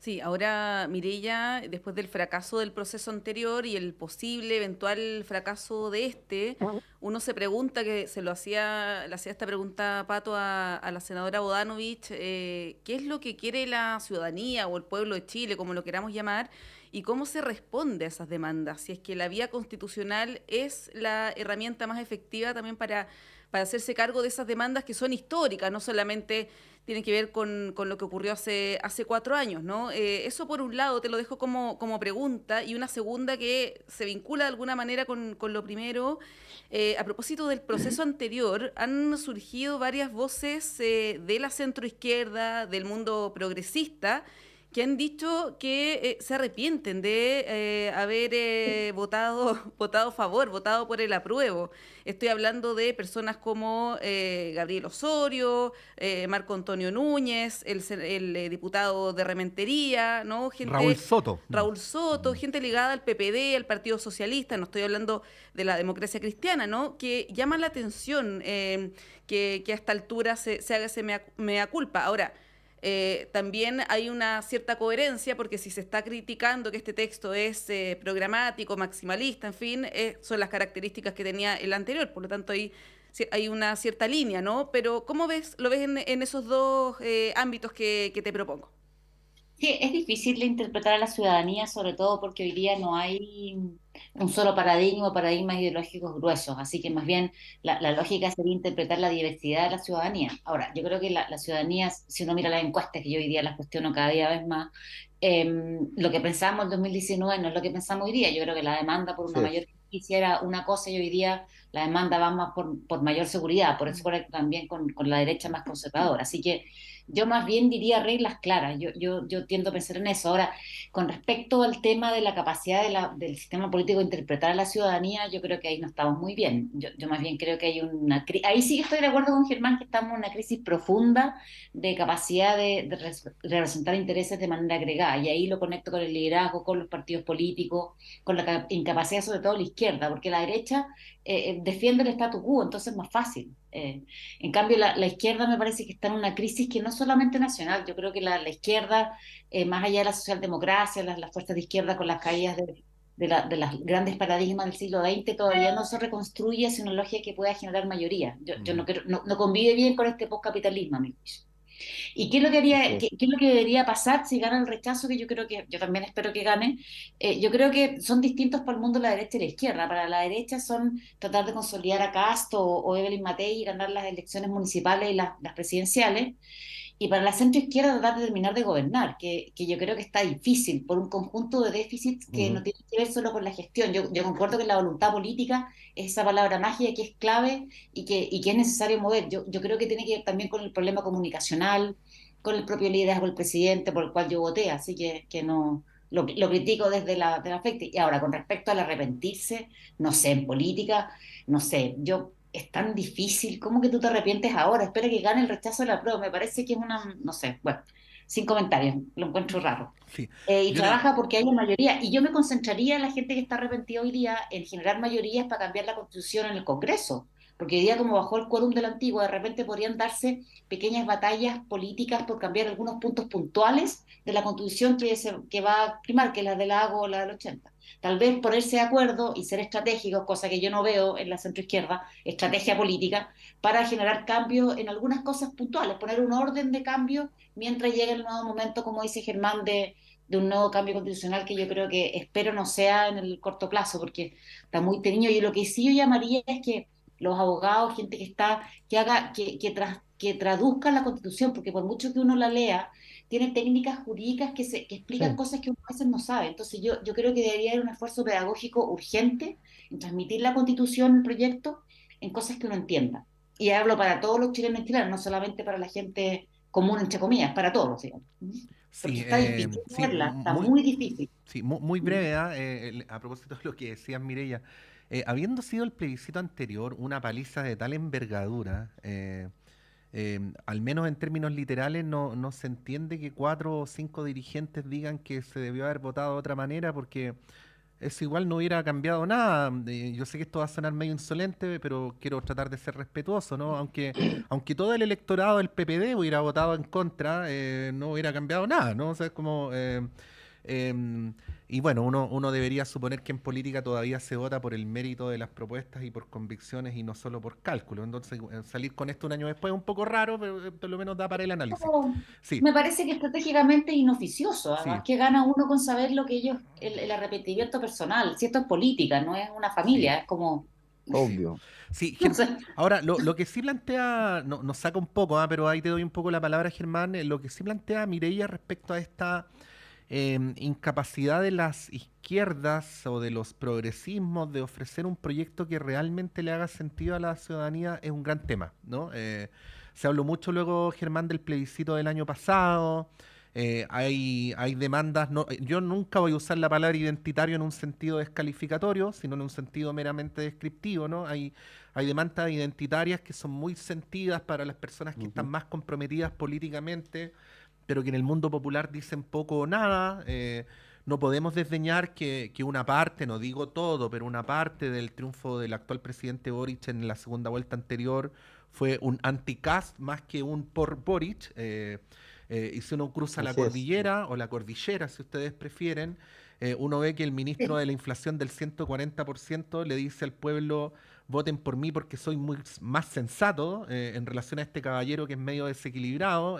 Sí, ahora Mireya, después del fracaso del proceso anterior y el posible eventual fracaso de este, uno se pregunta, que le hacía esta pregunta, Pato, a la senadora Bodanovich, ¿qué es lo que quiere la ciudadanía o el pueblo de Chile, como lo queramos llamar, y cómo se responde a esas demandas? Si es que la vía constitucional es la herramienta más efectiva también para hacerse cargo de esas demandas que son históricas, no solamente tienen que ver con lo que ocurrió hace 4 años, ¿no? Eso por un lado te lo dejo como pregunta, y una segunda que se vincula de alguna manera con lo primero. A propósito del proceso anterior, han surgido varias voces de la centroizquierda, del mundo progresista, que han dicho que se arrepienten de haber votado a favor, votado por el apruebo. Estoy hablando de personas como Gabriel Osorio, Marco Antonio Núñez, el diputado de Rementería, ¿no? Raúl Soto, gente ligada al PPD, al Partido Socialista, no estoy hablando de la democracia cristiana, ¿no?, que llaman la atención que a esta altura se haga ese mea culpa. Ahora, también hay una cierta coherencia, porque si se está criticando que este texto es programático, maximalista, en fin, son las características que tenía el anterior, por lo tanto hay una cierta línea, ¿no? Pero ¿cómo lo ves en esos dos ámbitos que te propongo? Sí, es difícil de interpretar a la ciudadanía, sobre todo porque hoy día no hay un solo paradigma o paradigmas ideológicos gruesos, así que más bien la lógica sería interpretar la diversidad de la ciudadanía. Ahora, yo creo que la ciudadanía, si uno mira las encuestas, que yo hoy día las cuestiono cada día vez más, lo que pensábamos en 2019 no es lo que pensamos hoy día. Yo creo que la demanda por una mayor hiciera una cosa y hoy día la demanda va más por mayor seguridad, por eso conecto también con la derecha más conservadora. Así que yo más bien diría reglas claras, yo tiendo a pensar en eso. Ahora, con respecto al tema de la capacidad del sistema político de interpretar a la ciudadanía, yo creo que ahí no estamos muy bien. Yo más bien creo que hay ahí sí que estoy de acuerdo con Germán, que estamos en una crisis profunda de capacidad de representar intereses de manera agregada, y ahí lo conecto con el liderazgo, con los partidos políticos, con la incapacidad sobre todo de la izquierda, porque la derecha defiende el statu quo, entonces es más fácil. En cambio, la izquierda me parece que está en una crisis que no es solamente nacional. Yo creo que la izquierda, más allá de la socialdemocracia, las fuerzas de izquierda con las caídas de las grandes paradigmas del siglo XX, todavía no se reconstruye hacia una lógica que pueda generar mayoría. Yo no convive bien con este postcapitalismo, a mi juicio. ¿Y qué es lo que qué es lo que debería pasar si gana el rechazo? Que yo creo que, yo también espero que gane. Yo creo que son distintos para el mundo la derecha y la izquierda. Para la derecha son tratar de consolidar a Cast o Evelyn Matei y ganar las elecciones municipales y las presidenciales. Y para la centroizquierda tratar de terminar de gobernar, que yo creo que está difícil por un conjunto de déficits que no tienen que ver solo con la gestión. Yo concuerdo que la voluntad política es esa palabra mágica que es clave y que es necesario mover. Yo creo que tiene que ver también con el problema comunicacional, con el propio liderazgo del presidente por el cual yo voté, así que no lo critico desde del afecto. Y ahora, con respecto al arrepentirse, no sé, en política, no sé, es tan difícil, ¿cómo que tú te arrepientes ahora? Espera que gane el rechazo de la prueba, me parece que es no sé, bueno, sin comentarios, lo encuentro raro. Sí. Y trabaja porque hay una mayoría, y yo me concentraría en la gente que está arrepentida hoy día en generar mayorías para cambiar la constitución en el Congreso, porque hoy día como bajó el quórum de la antigua, de repente podrían darse pequeñas batallas políticas por cambiar algunos puntos puntuales de la constitución que va a primar, que es la del Lago o la del 80. Tal vez ponerse de acuerdo y ser estratégicos, cosa que yo no veo en la centroizquierda, estrategia política, para generar cambios en algunas cosas puntuales, poner un orden de cambio mientras llegue el nuevo momento, como dice Germán, de un nuevo cambio constitucional que yo creo que espero no sea en el corto plazo, porque está muy tenido. Y lo que sí yo llamaría es que los abogados, gente que está, que traduzcan la Constitución, porque por mucho que uno la lea, tiene técnicas jurídicas que explican cosas que uno a veces no sabe. Entonces yo creo que debería haber un esfuerzo pedagógico urgente en transmitir la Constitución, el proyecto, en cosas que uno entienda. Y hablo para todos los chilenos y chilenas, no solamente para la gente común, entre comillas, para todos, digamos. Porque Sí, está difícil verla, está muy difícil. sí, muy breve, a propósito de lo que decías, Mireya. Habiendo sido el plebiscito anterior una paliza de tal envergadura, al menos en términos literales, no se entiende que 4 o 5 dirigentes digan que se debió haber votado de otra manera, porque eso igual no hubiera cambiado nada. Yo sé que esto va a sonar medio insolente, pero quiero tratar de ser respetuoso, ¿no? Aunque todo el electorado del PPD hubiera votado en contra, no hubiera cambiado nada, ¿no? O sea, es como... y bueno, uno debería suponer que en política todavía se vota por el mérito de las propuestas y por convicciones y no solo por cálculo. Entonces, salir con esto un año después es un poco raro, pero por lo menos da para el análisis. Sí, Me parece que estratégicamente es inoficioso, sí, además, que gana uno con saber lo que ellos, el arrepentimiento personal, si esto es política, no es una sí, familia, es como, Obvio. sí. no sé. Ahora, lo que sí plantea, nos saca un poco, pero ahí te doy un poco la palabra, Germán, lo que sí plantea Mireia respecto a esta incapacidad de las izquierdas o de los progresismos de ofrecer un proyecto que realmente le haga sentido a la ciudadanía es un gran tema, ¿no? Se habló mucho luego, Germán, del plebiscito del año pasado. Hay demandas, yo nunca voy a usar la palabra identitario en un sentido descalificatorio, sino en un sentido meramente descriptivo, ¿no? Hay demandas identitarias que son muy sentidas para las personas que están más comprometidas políticamente, pero que en el mundo popular dicen poco o nada. No podemos desdeñar que una parte, no digo todo, pero una parte del triunfo del actual presidente Boric en la segunda vuelta anterior fue un anti-Kast más que un por Boric. Y si uno cruza la cordillera o la cordillera, si ustedes prefieren, uno ve que el ministro de la inflación del 140% le dice al pueblo: voten por mí porque soy más sensato en relación a este caballero que es medio desequilibrado.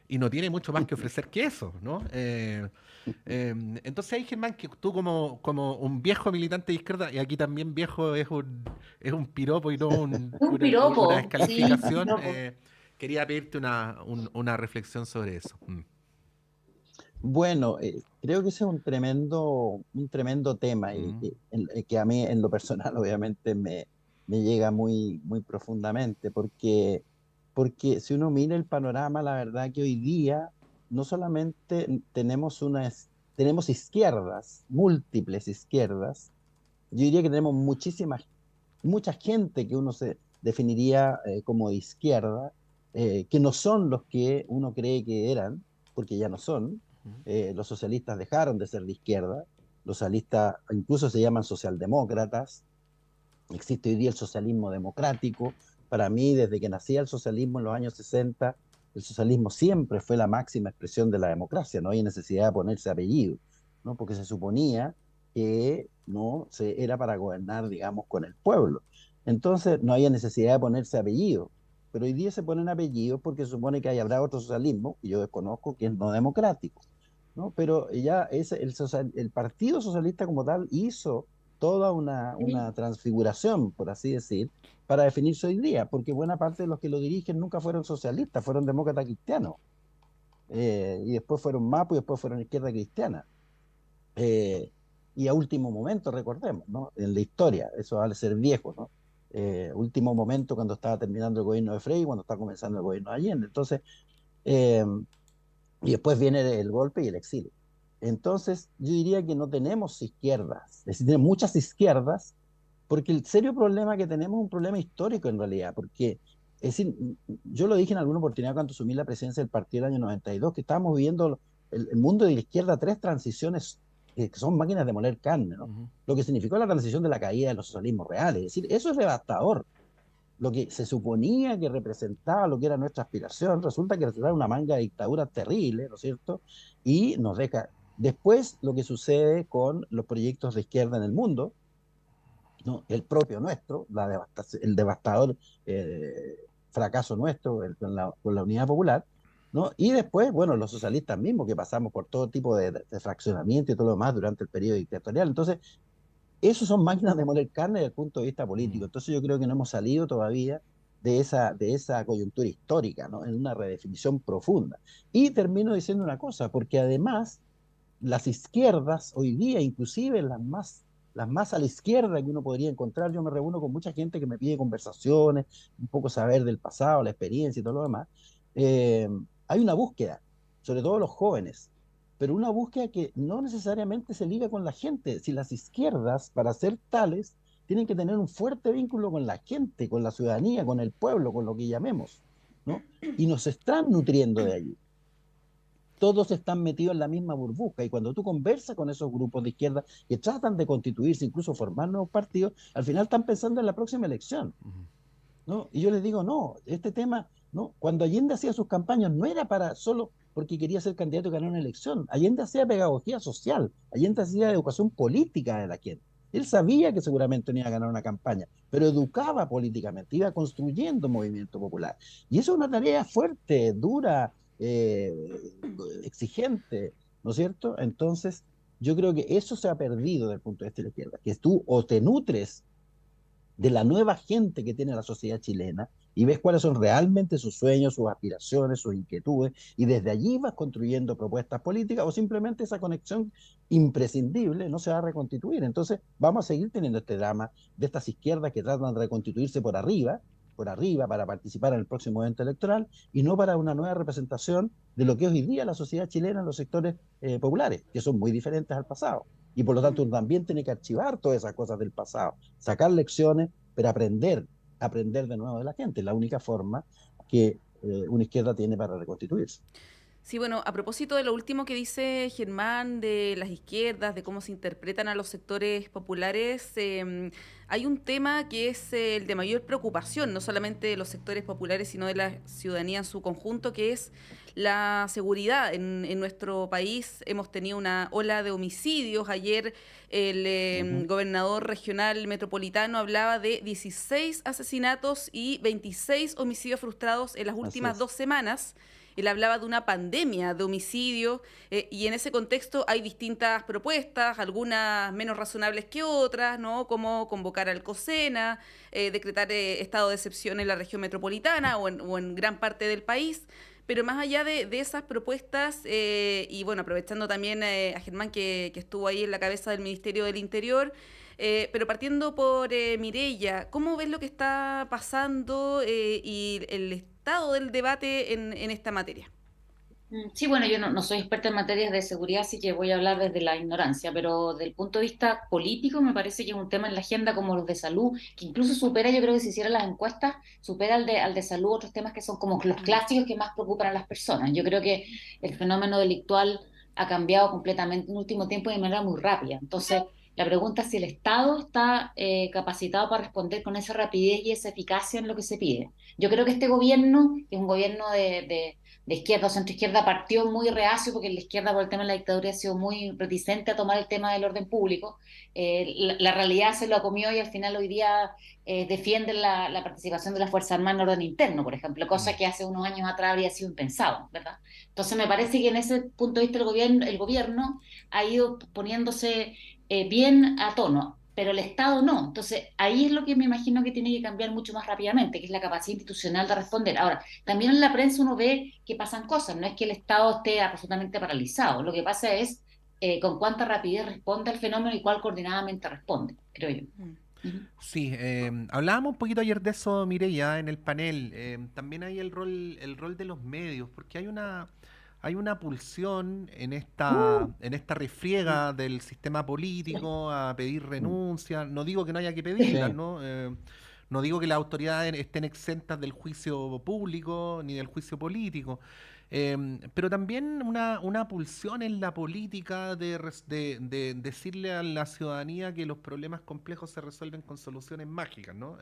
Y no tiene mucho más que ofrecer que eso, ¿no? Entonces ahí, Germán, que tú como un viejo militante de izquierda, y aquí también viejo es un piropo y no piropo, una descalificación, sí, quería pedirte una reflexión sobre eso. Bueno, creo que ese es un tremendo tema y Mm, que a mí en lo personal obviamente me llega muy, muy profundamente porque si uno mira el panorama, la verdad que hoy día no solamente tenemos izquierdas, múltiples izquierdas, yo diría que tenemos mucha gente que uno se definiría como de izquierda, que no son los que uno cree que eran, porque ya no son. mm, Los socialistas dejaron de ser de izquierda, los socialistas incluso se llaman socialdemócratas, existe hoy día el socialismo democrático. Para mí, desde que nacía el socialismo en los años 60, el socialismo siempre fue la máxima expresión de la democracia, no hay necesidad de ponerse apellido, ¿no? Porque se suponía que no era para gobernar, digamos, con el pueblo. Entonces no había necesidad de ponerse apellido, pero hoy día se ponen apellidos porque se supone que habrá otro socialismo, que yo desconozco, que es no democrático, ¿no? Pero ya el Partido Socialista como tal hizo toda una transfiguración, por así decir, para definirse hoy día, porque buena parte de los que lo dirigen nunca fueron socialistas, fueron demócratas cristianos, y después fueron MAPU y después fueron izquierda cristiana. Eh, y a último momento, recordemos, ¿no? En la historia, eso vale ser viejo, ¿no? Último momento cuando estaba terminando el gobierno de Frei y cuando está comenzando el gobierno de Allende. Entonces, eh, y después viene el golpe y el exilio. Entonces, yo diría que no tenemos izquierdas, es decir, tenemos muchas izquierdas, porque el serio problema que tenemos es un problema histórico en realidad, porque, es decir, yo lo dije en alguna oportunidad cuando asumí la presidencia del partido el año 92, que estábamos viviendo el mundo de la izquierda, tres transiciones que son máquinas de moler carne, ¿no? ujú. Lo que significó la transición de la caída de los socialismos reales, es decir, eso es devastador. Lo que se suponía que representaba lo que era nuestra aspiración, resulta que resulta una manga de dictadura terrible, ¿no es cierto? Y nos deja. Después, lo que sucede con los proyectos de izquierda en el mundo, ¿no? El propio nuestro, el devastador eh, fracaso nuestro con la Unidad Popular, ¿no? Y después, bueno, los socialistas mismos, que pasamos por todo tipo de fraccionamiento y todo lo demás durante el periodo dictatorial. Entonces, esos son máquinas de moler carne desde el punto de vista Mm. político. Entonces yo creo que no hemos salido todavía de esa coyuntura histórica, ¿no? En una redefinición profunda. Y termino diciendo una cosa, porque además las izquierdas hoy día, inclusive las más a la izquierda que uno podría encontrar, yo me reúno con mucha gente que me pide conversaciones, un poco saber del pasado, la experiencia y todo lo demás. eh, Hay una búsqueda, sobre todo los jóvenes, pero una búsqueda que no necesariamente se liga con la gente. Si las izquierdas, para ser tales, tienen que tener un fuerte vínculo con la gente, con la ciudadanía, con el pueblo, con lo que llamemos, ¿no? Y nos están nutriendo de allí. Todos están metidos en la misma burbuja y cuando tú conversas con esos grupos de izquierda que tratan de constituirse, incluso formar nuevos partidos, al final están pensando en la próxima elección, Ujú. ¿no? Y yo les digo, no, este tema, ¿no? Cuando Allende hacía sus campañas no era para solo porque quería ser candidato y ganar una elección. Allende hacía pedagogía social, Allende hacía educación política de la gente. Él sabía que seguramente no iba a ganar una campaña, pero educaba políticamente, iba construyendo movimiento popular. Y eso es una tarea fuerte, dura, exigente, ¿no es cierto? Entonces, yo creo que eso se ha perdido desde el punto de vista de la izquierda, que tú o te nutres de la nueva gente que tiene la sociedad chilena y ves cuáles son realmente sus sueños, sus aspiraciones, sus inquietudes, y desde allí vas construyendo propuestas políticas o simplemente esa conexión imprescindible no se va a reconstituir. Entonces vamos a seguir teniendo este drama de estas izquierdas que tratan de reconstituirse por arriba para participar en el próximo evento electoral y no para una nueva representación de lo que es hoy día la sociedad chilena en los sectores populares, que son muy diferentes al pasado. Y por lo tanto uno también tiene que archivar todas esas cosas del pasado, sacar lecciones, pero aprender de nuevo de la gente, la única forma que una izquierda tiene para reconstituirse. Sí, bueno, a propósito de lo último que dice Germán de las izquierdas, de cómo se interpretan a los sectores populares, hay un tema que es el de mayor preocupación, no solamente de los sectores populares, sino de la ciudadanía en su conjunto, que es la seguridad. En nuestro país hemos tenido una ola de homicidios. Ayer el Ujú. gobernador regional metropolitano hablaba de 16 asesinatos y 26 homicidios frustrados en las Así últimas es. 2 semanas. Él hablaba de una pandemia de homicidio y en ese contexto hay distintas propuestas, algunas menos razonables que otras, ¿no? Como convocar al COSENA, decretar estado de excepción en la región metropolitana o en gran parte del país. Pero más allá de esas propuestas, y bueno, aprovechando también a Germán que estuvo ahí en la cabeza del Ministerio del Interior, pero partiendo por Mireya, ¿cómo ves lo que está pasando y el estado del debate en esta materia? Sí, bueno, yo no soy experta en materias de seguridad, así que voy a hablar desde la ignorancia, pero del punto de vista político me parece que es un tema en la agenda como los de salud, que incluso supera, yo creo que si hicieran las encuestas, supera al de salud, otros temas que son como los clásicos que más preocupan a las personas. Yo creo que el fenómeno delictual ha cambiado completamente en el último tiempo de manera muy rápida. Entonces, la pregunta es si el Estado está capacitado para responder con esa rapidez y esa eficacia en lo que se pide. Yo creo que este gobierno, que es un gobierno de izquierda o centroizquierda, partió muy reacio porque la izquierda por el tema de la dictadura ha sido muy reticente a tomar el tema del orden público. La realidad se lo comió y al final hoy día defienden la participación de las Fuerzas Armadas en orden interno, por ejemplo, cosa que hace unos años atrás habría sido impensado, ¿verdad? Entonces me parece que en ese punto de vista el gobierno ha ido poniéndose bien a tono, pero el Estado no. Entonces, ahí es lo que me imagino que tiene que cambiar mucho más rápidamente, que es la capacidad institucional de responder. Ahora, también en la prensa uno ve que pasan cosas, no es que el Estado esté absolutamente paralizado, lo que pasa es con cuánta rapidez responde al fenómeno y cuál coordinadamente responde, creo yo. Ujú. Sí, hablábamos un poquito ayer de eso, Mireya, en el panel. También hay el rol de los medios, porque hay una pulsión en esta refriega del sistema político a pedir renuncias. No digo que no haya que pedirlas, Sí. ¿no? No digo que las autoridades estén exentas del juicio público ni del juicio político. Pero también una pulsión en la política de decirle a la ciudadanía que los problemas complejos se resuelven con soluciones mágicas, ¿no?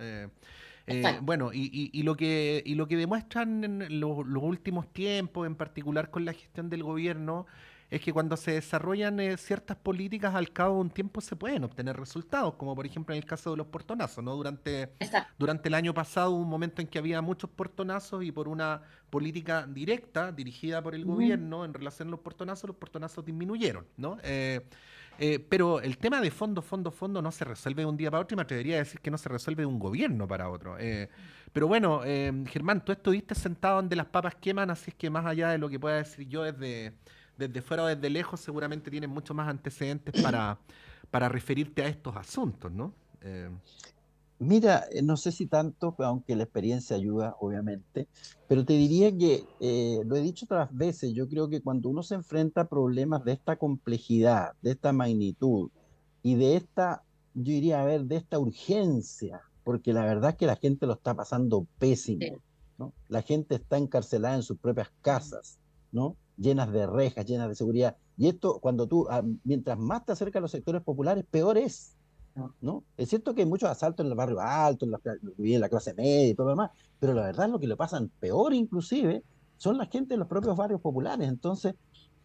Exacto. Bueno, lo que demuestran en los últimos tiempos, en particular con la gestión del gobierno, es que cuando se desarrollan ciertas políticas, al cabo de un tiempo se pueden obtener resultados, como por ejemplo en el caso de los portonazos, ¿no? Exacto. Durante el año pasado hubo un momento en que había muchos portonazos y por una política directa dirigida por el Ujú. gobierno en relación a los portonazos disminuyeron, ¿no? Pero el tema de fondo no se resuelve de un día para otro y me atrevería a decir que no se resuelve de un gobierno para otro. Pero bueno, Germán, tú estuviste sentado donde las papas queman, así es que más allá de lo que pueda decir yo desde fuera o desde lejos, seguramente tienes mucho más antecedentes para referirte a estos asuntos, ¿no? Mira, no sé si tanto, aunque la experiencia ayuda, obviamente, pero te diría que, lo he dicho otras veces, yo creo que cuando uno se enfrenta a problemas de esta complejidad, de esta magnitud y de esta, yo diría, a ver, de esta urgencia, porque la verdad es que la gente lo está pasando Sí. pésimo, ¿no? La gente está encarcelada en sus propias casas, ¿no? Llenas de rejas, llenas de seguridad. Y esto, cuando mientras más te acercas a los sectores populares, peor es. No. ¿No? Es cierto que hay muchos asaltos en el barrio alto, en la clase media y todo lo demás, pero la verdad lo que le pasan peor inclusive son la gente de los propios barrios populares. Entonces,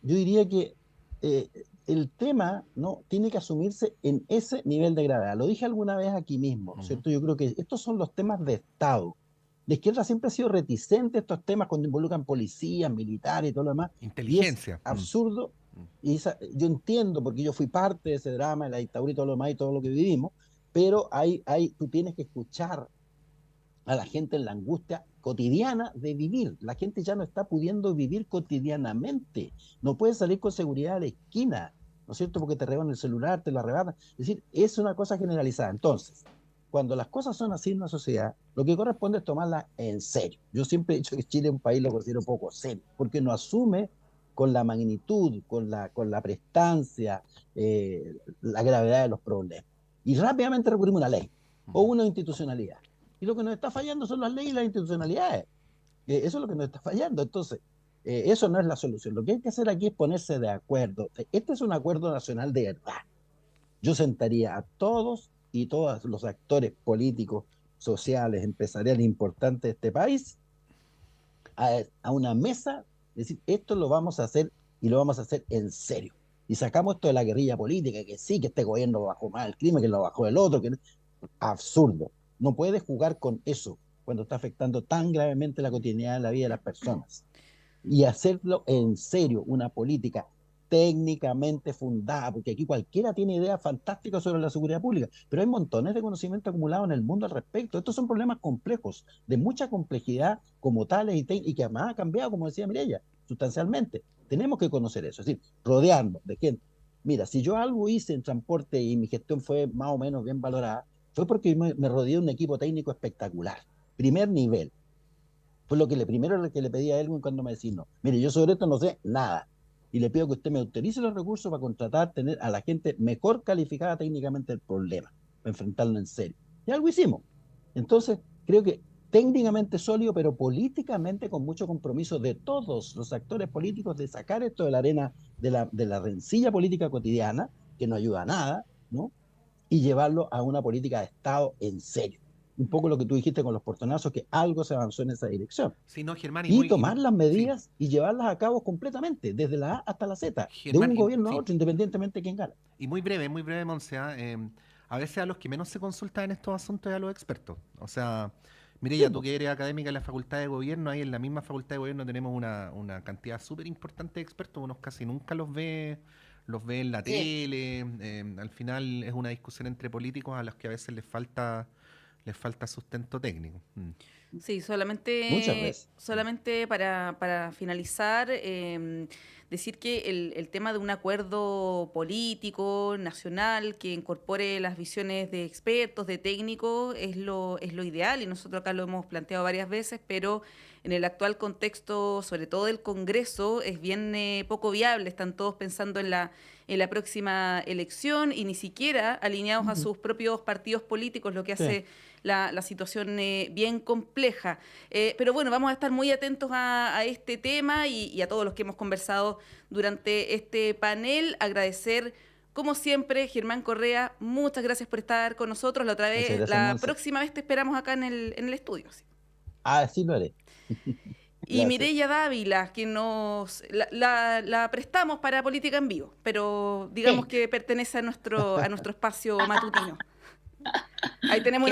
yo diría que eh, el tema no tiene que asumirse en ese nivel de gravedad. Lo dije alguna vez aquí mismo, Ujú. ¿cierto? Yo creo que estos son los temas de Estado. La izquierda siempre ha sido reticente a estos temas cuando involucran policías, militares y todo lo demás, y es Inteligencia. absurdo. Mm. Y yo entiendo, porque yo fui parte de ese drama, de la dictadura y todo lo demás y todo lo que vivimos, pero tú tienes que escuchar a la gente en la angustia cotidiana de vivir. La gente ya no está pudiendo vivir cotidianamente. No puedes salir con seguridad a la esquina, ¿no es cierto? Porque te roban el celular, te lo arrebatan. Es decir, es una cosa generalizada. Entonces, cuando las cosas son así en una sociedad, lo que corresponde es tomarla en serio. Yo siempre he dicho que Chile es un país, lo considero poco serio, porque no asume con la magnitud, con la prestancia, la gravedad de los problemas. Y rápidamente recurrimos a una ley o Ujú. una institucionalidad. Y lo que nos está fallando son las leyes y las institucionalidades. Eso es lo que nos está fallando. Entonces, eso no es la solución. Lo que hay que hacer aquí es ponerse de acuerdo. Este es un acuerdo nacional de verdad. Yo sentaría a todos y todos los actores políticos, sociales, empresariales importantes de este país a una mesa, decir, esto lo vamos a hacer y lo vamos a hacer en serio. Y sacamos esto de la guerrilla política, que sí, que este gobierno bajó más el crimen, que lo bajó el otro, que absurdo. No puedes jugar con eso cuando está afectando tan gravemente la cotidianidad de la vida de las personas. Y hacerlo en serio, una política técnicamente fundada, porque aquí cualquiera tiene ideas fantásticas sobre la seguridad pública, pero hay montones de conocimiento acumulado en el mundo al respecto. Estos son problemas complejos, de mucha complejidad como tales y que además ha cambiado, como decía Mireya, sustancialmente. Tenemos que conocer eso, es decir, rodearnos de gente. Mira, si yo algo hice en transporte y mi gestión fue más o menos bien valorada, fue porque me rodeé de un equipo técnico espectacular, primer nivel. Fue primero lo que le pedí a Elwin cuando me decía, no, mire, yo sobre esto no sé nada, y le pido que usted me autorice los recursos para contratar, tener a la gente mejor calificada técnicamente el problema, para enfrentarlo en serio. Y algo hicimos. Entonces, creo que técnicamente sólido, pero políticamente con mucho compromiso de todos los actores políticos de sacar esto de la arena de la rencilla política cotidiana, que no ayuda a nada, ¿no? Y llevarlo a una política de Estado en serio. Un poco lo que tú dijiste con los portonazos, que algo se avanzó en esa dirección. Sí, no, Germán, Y tomar las medidas y llevarlas a cabo completamente, desde la A hasta la Z, Germán, de un gobierno a otro, independientemente de quién gana. Y muy breve, Monse. A veces a los que menos se consulta en estos asuntos es a los expertos. O sea, Mireya, tú que eres académica en la Facultad de Gobierno, ahí en la misma Facultad de Gobierno tenemos una cantidad súper importante de expertos, unos casi nunca los ve en la tele. Al final es una discusión entre políticos a los que a veces les falta sustento técnico. Sí, Muchas veces. solamente para finalizar, decir que el tema de un acuerdo político, nacional, que incorpore las visiones de expertos, de técnicos, es lo ideal, y nosotros acá lo hemos planteado varias veces, pero en el actual contexto, sobre todo del Congreso, es bien poco viable. Están todos pensando en la próxima elección y ni siquiera alineados a sus propios partidos políticos, lo que hace la situación bien compleja. Pero bueno, vamos a estar muy atentos a este tema y a todos los que hemos conversado durante este panel. Agradecer, como siempre, Germán Correa, muchas gracias por estar con nosotros. La próxima vez te esperamos acá en el estudio. ¿Sí? Así lo haré. Y Mireya Dávila, que la prestamos para Política en Vivo, pero digamos que pertenece a nuestro espacio matutino. Ahí tenemos una